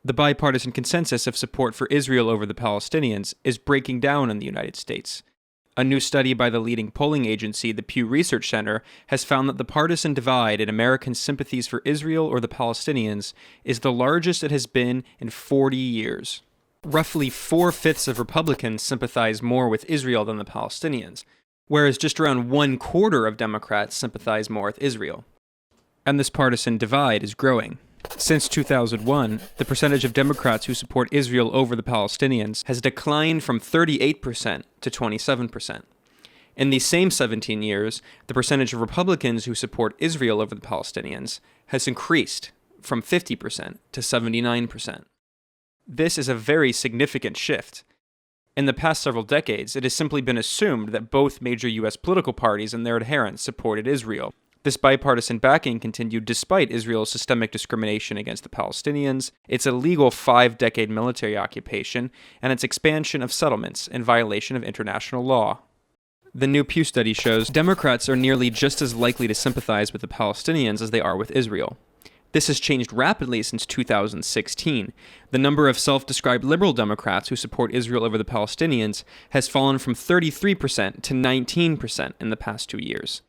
The bipartisan consensus of support for Israel over the Palestinians is breaking down in the United States. A new study by the leading polling agency, the Pew Research Center, has found that the partisan divide in American sympathies for Israel or the Palestinians is the largest it has been in 40 years. Roughly 4/5 of Republicans sympathize more with Israel than the Palestinians, whereas just around 1/4 of Democrats sympathize more with Israel. And this partisan divide is growing. Since 2001, the percentage of Democrats who support Israel over the Palestinians has declined from 38% to 27%. In these same 17 years, the percentage of Republicans who support Israel over the Palestinians has increased from 50% to 79%. This is a very significant shift. In the past several decades, it has simply been assumed that both major U.S. political parties and their adherents supported Israel. This bipartisan backing continued despite Israel's systemic discrimination against the Palestinians, its illegal 5-decade military occupation, and its expansion of settlements in violation of international law. The new Pew study shows Democrats are nearly just as likely to sympathize with the Palestinians as they are with Israel. This has changed rapidly since 2016. The number of self-described liberal Democrats who support Israel over the Palestinians has fallen from 33% to 19% in the past 2 years.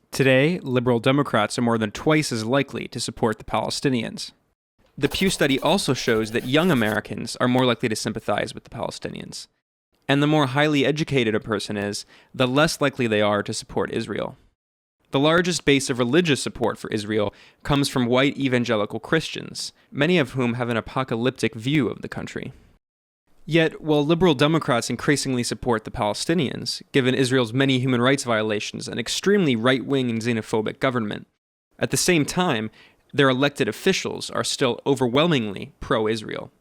Today, liberal Democrats are more than twice as likely to support the Palestinians. The Pew study also shows that young Americans are more likely to sympathize with the Palestinians. And the more highly educated a person is, the less likely they are to support Israel. The largest base of religious support for Israel comes from white evangelical Christians, many of whom have an apocalyptic view of the country. Yet, while liberal Democrats increasingly support the Palestinians, given Israel's many human rights violations and extremely right-wing and xenophobic government, at the same time, their elected officials are still overwhelmingly pro-Israel.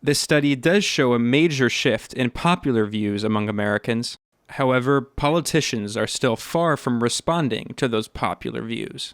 This study does show a major shift in popular views among Americans. However, politicians are still far from responding to those popular views.